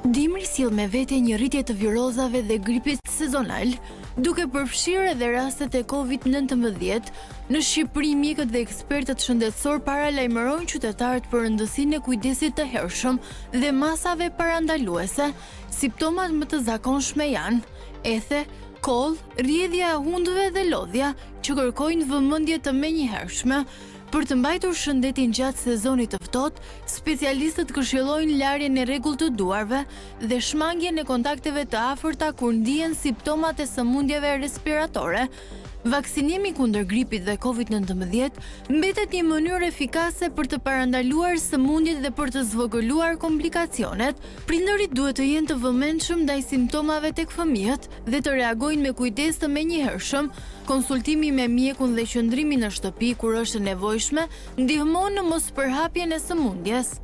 Dimri sjell me vete një rritje të virozave dhe gripit sezonal, duke përfshirë edhe rastet e COVID-19. Në Shqipëri, mjekët dhe ekspertët shëndetësor paralajmërojnë qytetarët për rëndësinë e kujdesit të hershëm dhe masave parandaluese. Simptomat më të zakonshme janë ethe, koll, rrjedhja e hundëve dhe lodhja, që kërkojnë vëmendje të menjëhershme. Për të mbajtur shëndetin gjatë sezonit të ftohtë, specialistët këshillojnë larjen e rregullt të duarve dhe shmangjen e kontakteve të afërta kur ndihen simptomat e sëmundjeve respiratore. Vaksinimi kundër gripit dhe COVID-19 mbetet një mënyrë efikase për të parandaluar sëmundjet dhe për të zvogëluar komplikacionet. Prindërit duhet të jenë të vëmendshëm ndaj simptomave tek fëmijët dhe të reagojnë me kujdes të menjëhershëm. Konsultimi me mjekun dhe qëndrimi në shtëpi kur është e nevojshme ndihmon në mospërhapjen e sëmundjes.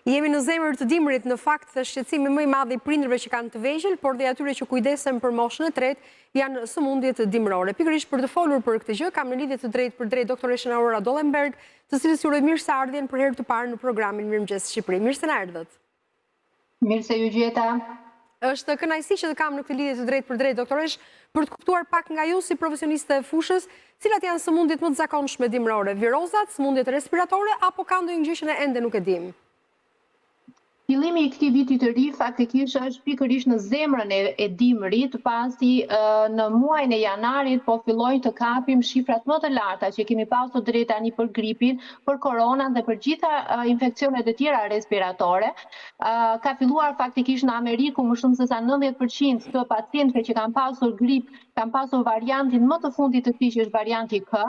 Jemi në zemër të dimrit, në fakt dhe shqetësimi më i madh i prindërve që kanë të vegjël, por dhe atyre që kujdesen për moshën e tretë janë sëmundjet dimrore. Pikërisht për të folur për këtë gjë, kam në lidhje të drejtë për drejtë doktoreshën Aurora Dollenberg, të cilës ju uroj mirëseardhjen për herë të parë në programin Mirëmëngjes Shqipëri. Mirë se na erdhët. Mirë se ju gjeta. Është kënaqësi që të kam në këtë lidhje të drejtë për drejtë doktoresh për të kuptuar pak nga ju si profesioniste e fushës, cilat janë sëmundjet më të zakonshme dimrore, virozat, sëmundjet respiratore apo ka ndonjë gjë që ne ende nuk e dimë? Fillimi i këtij viti të ri faktikisht është pikërisht në zemrën e dimrit, pasi në muajin e janarit po fillojnë të kapim shifrat më të larta që kemi pasur deri tani për gripin, për koronën dhe për gjitha infeksionet e tjera respiratore. Ka filluar faktikisht në Amerikë më shumë se sa 90% të pacientëve që kanë pasur grip kanë pasur variantin më të fundit të këtij që është varianti K,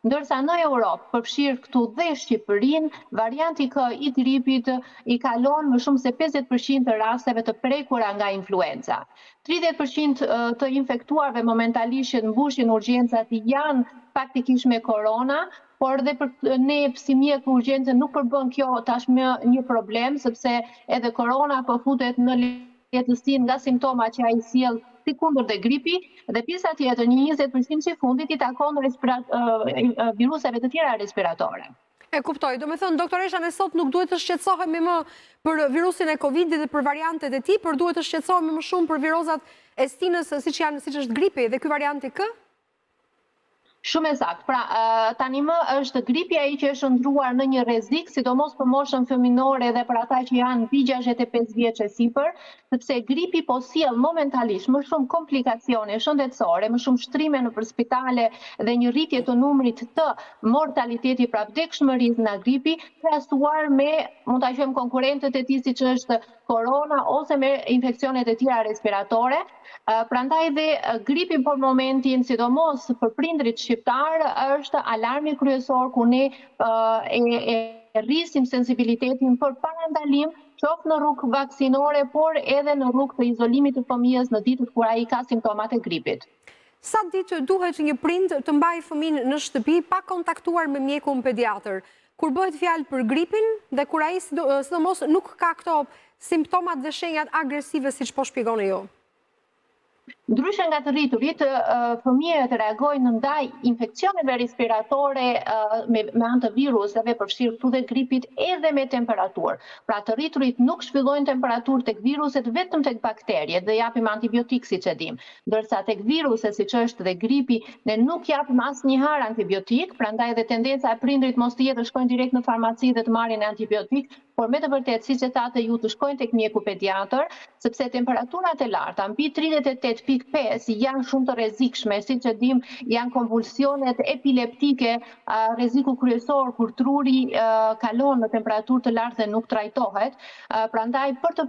ndërsa në Europë, përfshirë këtu dhe Shqipërinë, varianti K i gripit i kalon më shumë se 50% të rasteve të prekura nga influenza. 30% të infektuarve momentalisht që mbushin urgjencat janë faktikisht me korona, por dhe për ne si mjek urgjence nuk përbën kjo tashmë një problem, sepse edhe korona po futet në lehtësinë nga simptomat që ai sjell si kundër dhe gripi, dhe pjesa tjetër, një 20% që fundit i takon viruseve të tjera respiratore. E kuptoj, do me thënë, doktoresha, ne sot nuk duhet të shqetësohemi më për virusin e Covid-it dhe për variantet e tij, por duhet të shqetësohemi më shumë për virozat e stinës, siç është gripi dhe ky varianti K? Shumë saktë. Pra, tani më është gripi ai që është ndruar në një rrezik, sidomos për moshën fëminore dhe për ata që janë mbi 65 vjeç e sipër, sepse gripi po sjell momentalisht më shumë komplikacione shëndetësore, më shumë shtrime nëpër spitale dhe një rritje të numrit të mortalitetit, pra vdekshmërisë nga gripi, krahasuar me, mund ta quajmë, konkurrentët e tij siç është korona ose me infeksionet e tjera respiratore. Prandaj dhe gripi për momentin, sidomos për prindrit shqiptar, është alarmi kryesor ku ne rrisim sensibilitetin për parandalim, qoftë në rrugë vaksinore, por edhe në rrugë të izolimit të fëmijës në ditët kur ai ka simptomat e gripit. Sa ditë duhet një prind të mbajë fëmijën në shtëpi pa kontaktuar me mjekun pediatër, kur bëhet fjalë për gripin dhe kur ai sidomos nuk ka këto simptomat dhe shenjat agresive siç po shpjegoni ju? Ndryshe nga të rriturit, fëmijët reagojnë ndaj infeksioneve respiratore me anë të viruseve, përfshirë këtu dhe gripit, edhe me temperaturë. Pra të rriturit nuk shfillojnë temperaturë tek viruset, vetëm tek bakterjet dhe japim antibiotik siç e dim. Ndërsa tek viruset siç është dhe gripi, ne nuk japim asnjëherë antibiotik, prandaj dhe tendenca e prindrit mos të jetë të shkojnë direkt në farmaci dhe të marrin antibiotik, por me të vërtetë, siç e thatë ju, të shkojnë tek mjeku pediatër, sepse temperaturat e larta mbi 38.5 janë shumë të rrezikshme, siç e dim, janë konvulsionet epileptike, rreziku kryesor kur truri kalon në temperaturë të lartë dhe nuk trajtohet. Prandaj për të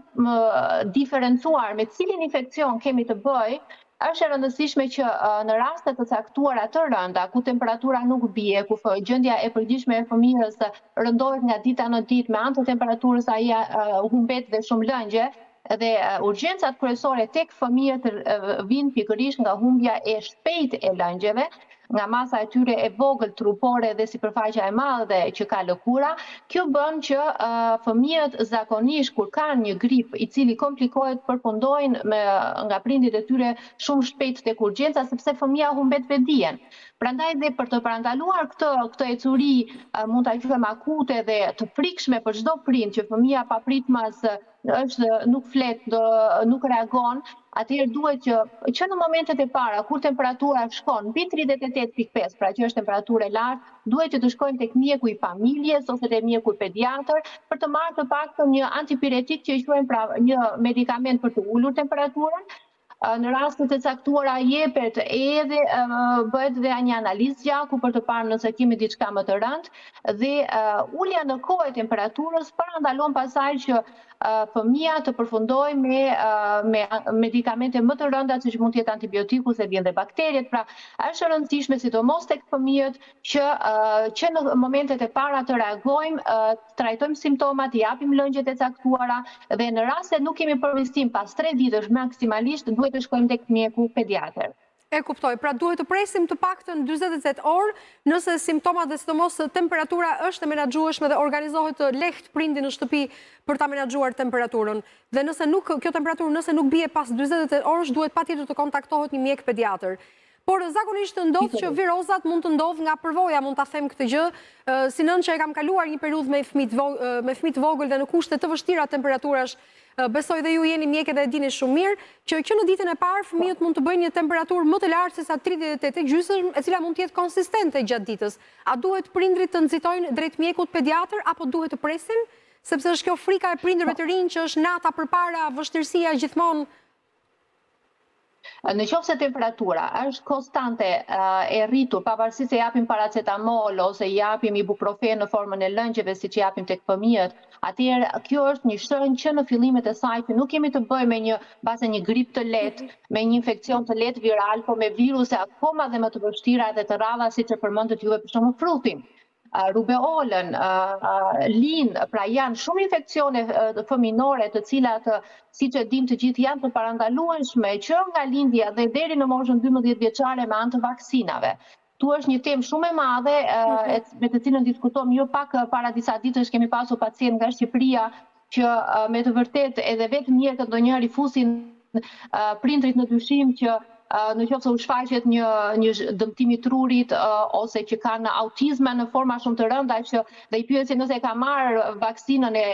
diferencuar me cilin infekcion kemi të bëj, është e rëndësishme që në raste të caktuara të rënda, ku temperatura nuk bie, ku gjendja e përgjithshme e fëmijës rëndohet nga dita në ditë me anë të temperaturës, ai humbet dhe shumë lëngje, dhe urgjencat kryesore tek fëmijët vijnë pikërisht nga humbja e shpejtë e lëngjeve. nga masa e tyre e vogël trupore dhe sipërfaqja e madhe që ka lëkura. Kjo bën që fëmijët zakonisht kur kanë një grip i cili komplikohet përfundojnë nga prindit e tyre shumë shpejt tek urgjenca sepse fëmia humbet vetdijen. Prandaj dhe për të parandaluar këtë ecuri mund ta quajmë akute dhe të frikshme për çdo prind që fëmia papritmas nuk flet, nuk reagon, atëherë duhet që në momentet e para kur temperatura shkon mbi 38.5, pra që është temperaturë e lartë, duhet që të shkojmë tek mjeku i familjes ose tek mjeku i pediatër për të marrë të paktën një antipiretik që i quajmë pra një medikament për të ulur temperaturën. Në rastet e caktuara jepet edhe bëhet dhe një analizë gjaku për të parë nëse kemi diçka më të rëndë dhe ulja në kohë e temperaturës parandalon pasaj që fëmia të përfundojë me medikamente më të rënda siç mund të jetë antibiotiku se vjen dhe bakteriet. Pra, është e rëndësishme sidomos tek fëmijët që në momentet e para të reagojmë, trajtojmë simptomat, i japim lëngjet e caktuara dhe në rast se nuk kemi përmirësim pas 3 ditësh maksimalisht duhet të shkojmë tek mjeku pediatër. E kuptoj, pra duhet të presim të paktën 48 orë nëse simptomat dhe sidomos temperatura është e menaxhueshme dhe organizohet të lehtë prindi në shtëpi për ta menaxhuar temperaturën. Dhe nëse kjo temperaturë nëse nuk bie pas 48 orësh duhet patjetër të kontaktohet një mjek pediatër. Por zakonisht ndodh që virozat mund të ndodh nga përvoja, mund ta them këtë gjë, si nën që e kam kaluar një periudhë me fëmijë të vogël dhe në kushte të vështira temperaturash. Besoj dhe ju jeni mjekë dhe e dini shumë mirë që në ditën e parë fëmijët mund të bëjnë një temperaturë më të lartë se sa 38.5, e cila mund të jetë konsistente gjatë ditës. A duhet prindrit të nxitojnë drejt mjekut pediatër apo duhet të presin? Sepse është kjo frika e prindërve të rinj që është nata përpara, vështirësia gjithmonë. Në qoftë se temperatura është konstante e rritur, pavarësisht se japim paracetamol ose japim ibuprofen në formën e lëngjeve siç japim tek fëmijët, atëherë kjo është një shenjë që në fillimet e saj që nuk kemi të bëjmë me një grip të lehtë, me një infekcion të lehtë viral, por me viruse akoma dhe më të vështira dhe të rralla siç e përmendët juve për shembull frutin. Rubeolën, lin, pra janë shumë infekcione fëminore të cilat, siç e dim të gjithë, janë të parandalueshme që nga lindja dhe deri në moshën 12 vjeçare me anë të vaksinave. Tu është një temë shumë e madhe me të cilën diskutojmë jo pak para disa ditësh kemi pasur pacient nga Shqipëria që me të vërtetë edhe vetë mjekët ndonjëherë fusin prindrit në dyshim që në qoftë se u shfaqet një dëmtim i trurit ose që kanë autizme në forma shumë të rënda që dhe i pyesin nëse ka marrë vaksinën e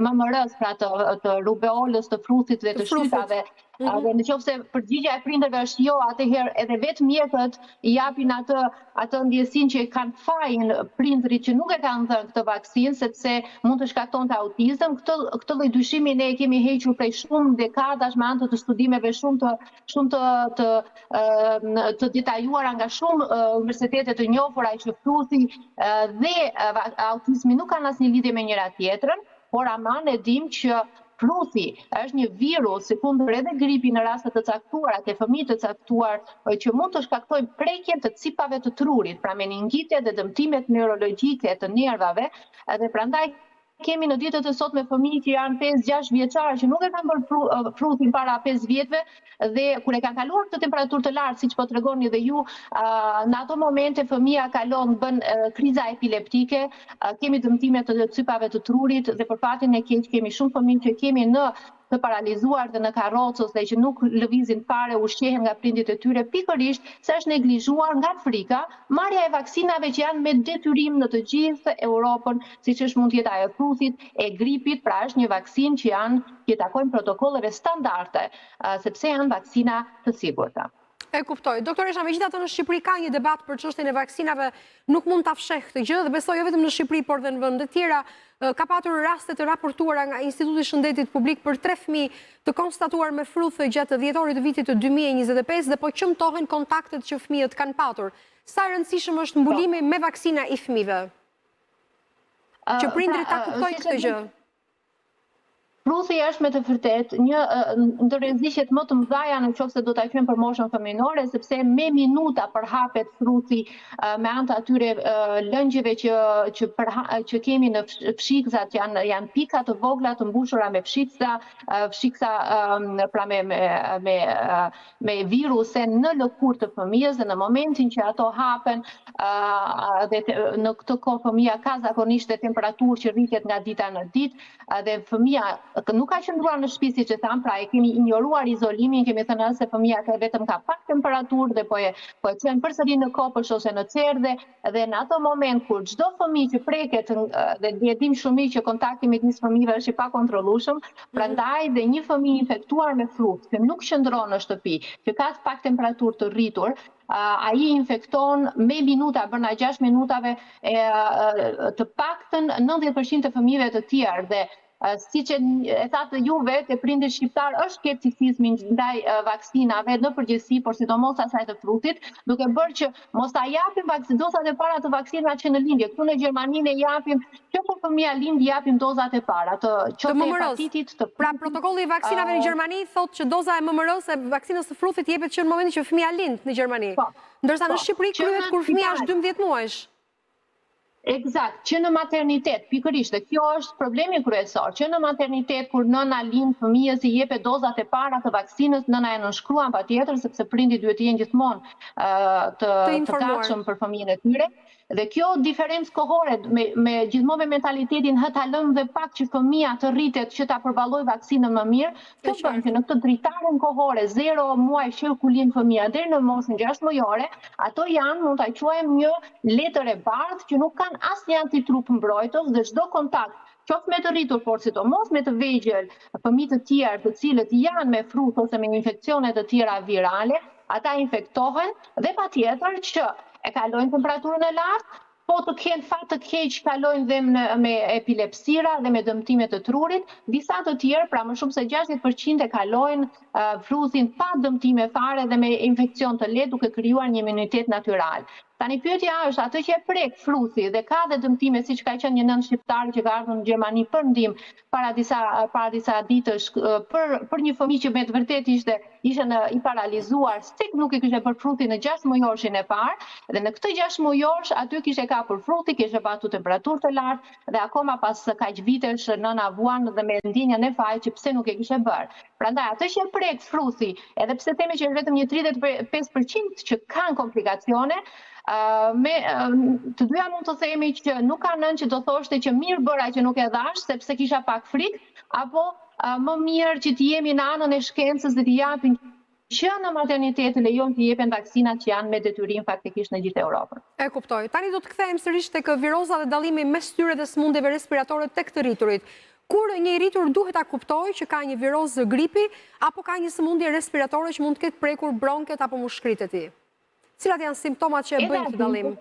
MMR-s, pra të rubeolës, të frutit dhe të shtypave. Dhe në qoftë se përgjigjja e prindërve është jo, atëherë edhe vetë mjekët i japin atë ndjesinë që kanë fajin prindrit që nuk e kanë dhënë këtë vaksinë sepse mund të shkaktonte autizëm. Këtë lloj dyshimi ne e kemi hequr prej shumë dekadash me anë të studimeve shumë të detajuara nga shumë universitete të njohura që fruti dhe autizmi nuk kanë asnjë lidhje me njëra tjetrën, por aman e dim që fruti është një virus, sikundër edhe gripi në raste të caktuara, te fëmijë të caktuar, që mund të shkaktojnë prekjen të cipave të trurit, pra meningite dhe dëmtimet neurologjike të nervave, dhe prandaj kemi në ditët e sotme fëmijë që janë 5-6 vjeçar që nuk e kanë bërë frutin para 5 vjetëve dhe kur e kanë kaluar këtë temperaturë të lartë, siç po tregoni dhe ju, në ato momente fëmia kalon, bën kriza epileptike, kemi dëmtime të cypave të trurit dhe për fatin e keq kemi shumë fëmijë që kemi të paralizuar dhe në karrocë ose që nuk lëvizin fare, ushqehen nga prindit e tyre, pikërisht se është neglizhuar nga frika marrja e vaksinave që janë me detyrim në të gjithë Europën, siç është mund të jetë ajo e frutit, e gripit, pra është një vaksinë që takojnë protokolleve standarde, sepse janë vaksina të sigurta. E kuptoj. Doktoresha, megjithatë në Shqipëri ka një debat për çështjen e vaksinave, nuk mund ta fsheh këtë gjë dhe besoj jo vetëm në Shqipëri, por dhe në vende të tjera ka patur raste të raportuara nga Instituti i Shëndetit Publik për 3 fëmijë të konstatuar me fruthe gjatë dhjetorit të vitit të 2025 dhe po qëmtohen kontaktet që fëmijët kanë patur. Sa e rëndësishëm është mbulimi me vaksina i fëmijëve? Që prindrit ta kuptojnë këtë gjë. Fruthi është me të vërtet një ndër rreziqet më të mëdha nëse do ta quajmë për moshën fëminore, sepse me minuta përhapet fruthi me anë të atyre lëngjeve që kemi në fshikzat, janë pika të vogla të mbushura me fshiksa pra me viruse në lëkurë të fëmijës, dhe në momentin që ato hapen dhe në këtë kohë fëmija ka zakonisht dhe temperaturë që rritet nga dita në ditë dhe fëmija nuk ka qëndruar në shtëpi siç e tham, pra e kemi injoruar izolimin, kemi thënë se fëmia vetëm ka pak temperaturë dhe po e çojmë përsëri në kopësh ose në cerdhe, dhe në ato moment kur çdo fëmijë që preket dhe e dim shumë që kontakti me disa fëmijëve është i pakontrollueshëm, prandaj dhe një fëmijë infektuar me frukt që nuk qëndron në shtëpi, që ka pak temperaturë të rritur, ai infekton me minuta, brenda 6 minutave të paktën 90% të fëmijëve të tjerë, dhe siç e thatë ju vetë, prindërit shqiptar është skepticizmi ndaj vaksinave në përgjithësi, por sidomos asaj të frutit, duke bërë që mos ta japim dozat e para të vaksinave që në lindje. Këtu në Gjermani ne japim, që kur fëmia lind japim dozat e para të hepatitit, të pra protokolli i vaksinave në Gjermani thotë që doza e MMR-s e vaksinës së frutit jepet që në momentin që fëmia lind në Gjermani. Ndërsa në Shqipëri kryhet kur fëmia është 12 muajsh. Eksakt, që në maternitet, pikërisht, dhe kjo është problemi kryesor, që në maternitet kur nëna lind fëmijës i jepet dozat e para të vaksinës, nëna e nënshkruan patjetër sepse prindit duhet të jenë gjithmonë të gatshëm për fëmijën e tyre. Dhe kjo diferencë kohore me gjithmonë me mentalitetin ta lëmë dhe pak që fëmia të rritet që ta përballojë vaksinën më mirë, kjo bën që në këtë dritarën kohore 0 muaj që ku lind fëmia deri në moshën 6 mujore, ato mund ta quajmë një letër e bardhë që nuk kanë asnjë antitrup mbrojtës dhe çdo kontakt qoftë me të rritur, por sidomos me të vegjël, fëmijë të tjerë të cilët janë me frut ose me infeksione të tjera virale, ata infektohen dhe patjetër që e kalojnë temperaturën e lartë, po të kenë fat të keq kalojnë dhe me epilepsira dhe me dëmtime të trurit, disa të tjerë, pra më shumë se 60% e kalojnë fruthin pa dëmtime fare dhe me infekcion të lehtë duke krijuar një imunitet natyral. Tani pyetja është, atë që e prek fruthi dhe ka dhe dëmtime, siç ka qenë një nën shqiptar që ka ardhur në Gjermani për ndihmë para disa ditësh për një fëmijë që me të vërtetë ishte i paralizuar, sik nuk e kishte për fruthin në 6 mujorshin e parë, dhe në këtë 6 mujorsh aty kishte kapur fruthi, kishte patur temperaturë të lartë dhe akoma pas kaq vitesh nëna vuan dhe me ndjenjën e faj që pse nuk e kishte bërë. Prandaj atë që e prek fruthi, edhe pse themi që është vetëm një 35% që kanë komplikacione, të dyja mund të themi që nuk ka nën që do thoshte që mirë bëra që nuk e dhash sepse kisha pak frikë, apo më mirë që të jemi në anën e shkencës dhe të japin që në maternitet lejon të jepen vaksinat që janë me detyrim faktikisht në gjithë Europën. E kuptoj. Tani do të kthehemi sërish tek viroza dhe dallimi mes tyre dhe sëmundjeve respiratore tek të rriturit. Kur një i rritur duhet ta kuptojë që ka një virozë gripi apo ka një sëmundje respiratore që mund të ketë prekur bronket apo mushkrit e tij? Cilat janë simptomat që e bëjnë këtë dallim?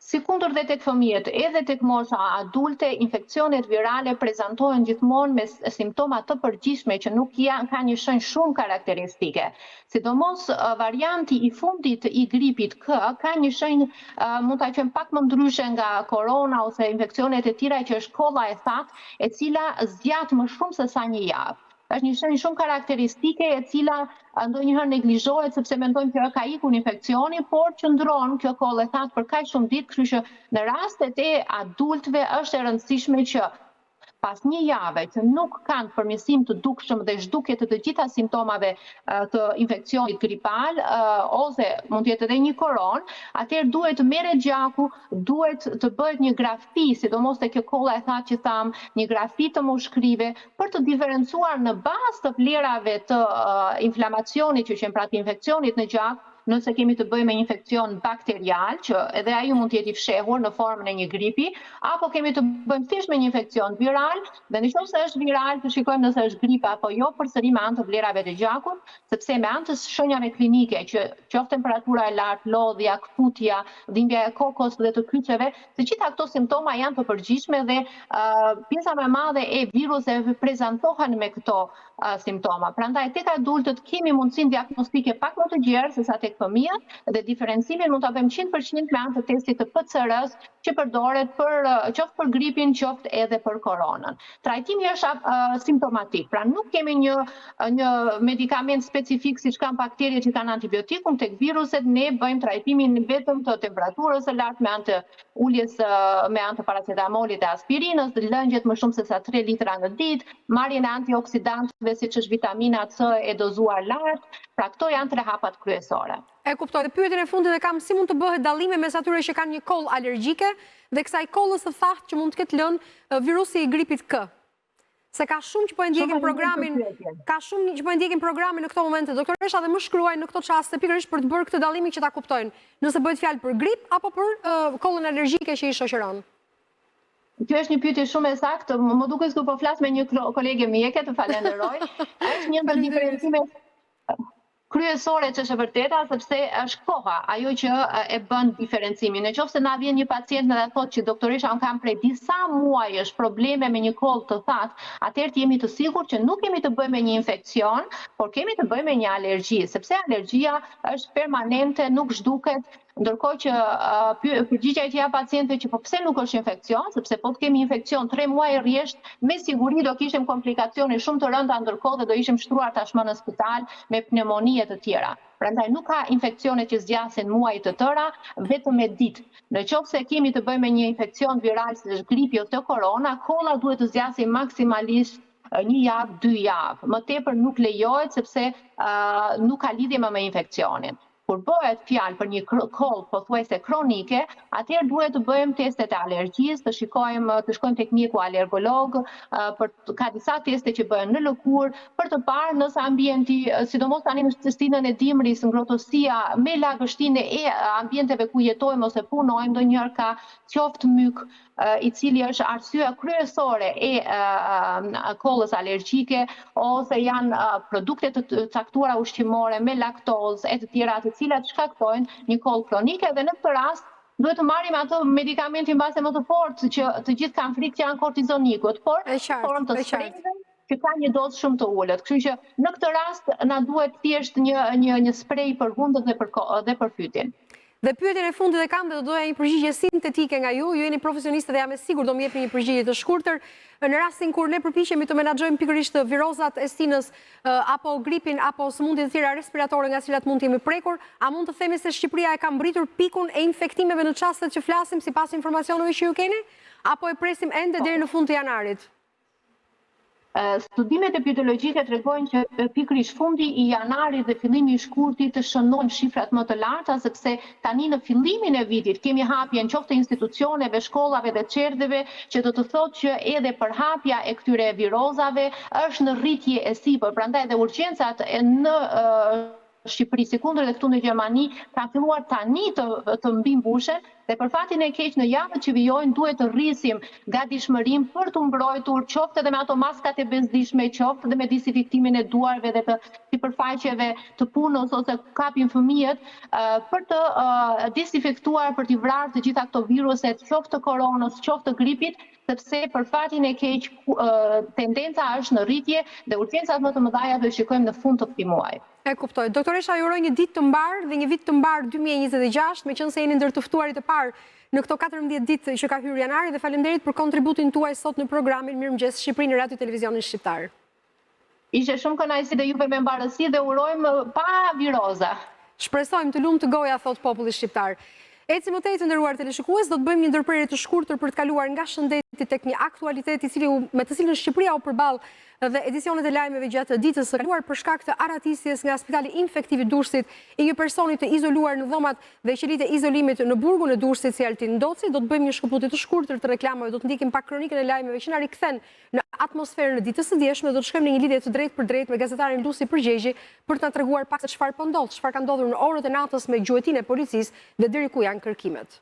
Sikundër dhe tek fëmijët, edhe tek mosha adulte, infeksionet virale prezantohen gjithmonë me simptoma të përgjithshme që nuk ka një shenjë shumë karakteristike. Sidomos varianti i fundit i gripit K ka një shenjë mund ta quajmë pak më ndryshe nga korona ose infeksionet e tjera që është kolla e thatë, e cila zgjat më shumë se sa një javë. Është një shenjë shumë karakteristike e cila ndonjëherë neglizhohet sepse mendojmë që ka ikur infeksioni, por qëndron kjo kollë e thatë për kaq shumë ditë, kështu që në rastet e adultëve është e rëndësishme që pas një jave që nuk kanë përmirësim të dukshëm dhe zhdukje të gjitha simptomave të infeksionit gripal, ose mund të jetë edhe një koronë, atëherë duhet të merret gjaku, duhet të bëhet një grafi, sidomos te kjo kolla e thatë që tham, një grafi të mushkrive për të diferencuar në bazë të vlerave të inflamacionit që qenë pra të infeksionit në gjak, nëse kemi të bëjmë me infekcion bakterial, që edhe ai mund të jetë i fshehur në formën e një gripi, apo kemi të bëjmë thjesht me një infekcion viral, dhe nëse është viral, të shikojmë nëse është gripa apo jo, përsëri me anë të vlerave të gjakut, sepse me anë të shenjave klinike, që qoftë temperatura e lartë, lodhja, kthutja, dhimbja e kokës dhe të kyçeve, të gjitha këto simptoma janë të përgjithshme dhe pjesa më e madhe e viruseve prezantohen me këto simptoma. Prandaj tek adultët kemi mundësinë diagnostike pak më të gjerë se sa tek tek fëmijët dhe diferencimin mund ta bëjmë 100% me anë të testit të PCR-s që përdoret qoftë për gripin, qoftë edhe për koronën. Trajtimi është simptomatik, pra nuk kemi një medikament specifik siç kanë bakteriet që kanë antibiotikum, tek viruset ne bëjmë trajtimin vetëm të temperaturës së lartë me anë të uljes me anë të paracetamolit e aspirinës, lëngjet më shumë se sa 3 litra në ditë, marrjen e antioksidantëve siç është vitamina C e dozuar lart, pra këto janë 3 hapat kryesore. E kuptoj. Dhe pyetjen e fundit e kam, si mund të bëhet dallimi mes atyre që kanë një koll alergjike dhe kësaj kollës së thatë që mund të ketë lënë virusi i gripit K? Se ka shumë që po e ndjekin programin, në këto momente, doktoresha, dhe më shkruajnë në këto çaste pikërisht për të bërë këtë dallimin që ta kuptojnë, nëse bëhet fjalë për grip apo për kollën alergjike që i shoqëron. Kjo është një pyetje shumë e saktë, më duket se po flas me një kolege mjeke, të falenderoj. Është një ndër diferencimet kryesore që është e vërteta, sepse është koha ajo që e bën diferencimin. Nëse na vjen një pacient dhe thotë që doktoresha unë kam prej disa muajsh probleme me një koll të thatë, atëherë jemi të sigurt që nuk kemi të bëjmë me një infekcion, por kemi të bëjmë me një alergji, sepse alergjia është permanente, nuk zhduket. Ndërkohë që përgjigjja e këtij pacientëve që po pse nuk është infekcion, sepse po të kemi infekcion 3 muaj rresht, me siguri do kishim komplikacione shumë të rënda ndërkohë dhe do ishim shtruar tashmë në spital me pneumoni e të tjera. Prandaj nuk ka infekcione që zgjasin muaj të tëra, vetëm me ditë. Nëse kemi të bëjmë me një infekcion viral si është gripi ose korona, kolla duhet të zgjasë maksimalisht 1 javë, 2 javë. Më tepër nuk lejohet sepse nuk ka lidhje me infekcionin. Kur bëhet fjalë për një koll pothuajse kronike, atëherë duhet të bëjmë testet e alergjisë, të shkojmë tek mjeku alergolog, ka disa teste që bëhen në lëkurë për të parë nëse ambienti, sidomos tani në stinën e dimrit, ngrohtësia me lagështinë e ambienteve ku jetojmë ose punojmë, ndonjëherë ka qoftë myk, i cili është arsyeja kryesore e kollës alergjike, ose janë produkte të caktuara ushqimore me laktozë e të tjera, të cilat shkaktojnë një kollë kronike dhe në këtë rast duhet të marrim atë medikamentin mbase më të fortë që të gjithë kanë frikë që janë kortizonikut, por formë të sprejve që ka një dozë shumë të ulët. Kështu që në këtë rast na duhet thjesht një sprej për hundët dhe për fytin. Dhe pyetjen e fundit e kam dhe do doja një përgjigje sintetike nga ju. Ju jeni profesionistë dhe jam e sigurt do më jepni një përgjigje të shkurtër në rastin kur ne përpiqemi të menaxhojmë pikërisht virozat e stinës apo gripin apo sëmundjet e tjera respiratore nga cilat mund të jemi prekur, a mund të themi se Shqipëria e ka mbritur pikun e infektimeve në çastet që flasim sipas informacioneve që ju keni, apo e presim ende deri në fund të janarit? Studimet epidemiologjike tregojnë që pikërisht fundi i janarit dhe fillimi i shkurtit të shënojnë shifrat më të larta, sepse tani në fillimin e vitit kemi hapjen qoftë institucioneve, shkollave dhe çerdheve, që do të thotë që edhe përhapja e këtyre virozave është në rritje e sipër. Prandaj dhe urgjencat në Shqipëri, si kundër dhe këtu në Gjermani, ka filluar tani të mbimbushen dhe për fatin e keq në javët që vijojnë duhet të rrisim gatishmërinë për të mbrojtur qoftë edhe me ato maskat e bezdishme, qoftë edhe me disinfektimin e duarve dhe të sipërfaqeve të punës ose kapin fëmijët për të disinfektuar, për t'i vrarë të gjitha këto viruset, qoftë të koronës, qoftë të gripit, sepse për fatin e keq tendenca është në rritje dhe urgjencat më të mëdha do i shikojmë në fund të këtij muaji. E kuptoj. Doktoresha, ju uroj një ditë të mbarë dhe një vit të mbarë 2026, meqense jeni ndër të ftuarit të parë në këto 14 ditë që ka hyrë janari, dhe faleminderit për kontributin tuaj sot në programin Mirëmëngjes Shqipëri në Radio Televizionin Shqiptar. Ishte shumë kënaqësi dhe juve me mbarësi dhe urojmë pa viroza. Shpresojmë të lumë të goja, thot populli shqiptar. Eci më tej të nderuar teleshikues, do të bëjmë një ndërprerje të shkurtër për të kaluar nga shëndeti tek një aktualitet me të cilën Shqipëria u përball dhe edicionet e lajmeve gjatë ditës së kaluar për shkak të aratisjes nga Spitali Infektiv i Durrësit i një personi të izoluar në dhomat dhe qelitë e izolimit në burgun e Durrësit si Altin Ndoci. Do të bëjmë një shkëputje të shkurtër të reklamave, do të ndikim pak kronikën e lajmeve që na rikthen në atmosferën e ditës së dieshme, do të shkojmë në një lidhje të drejtë për drejtë me gazetarin Lusi Përgjegji për të na treguar pak se çfarë po ndodh, çfarë ka ndodhur në orët e natës me gjuetin e policisë dhe deri ku janë kërkimet.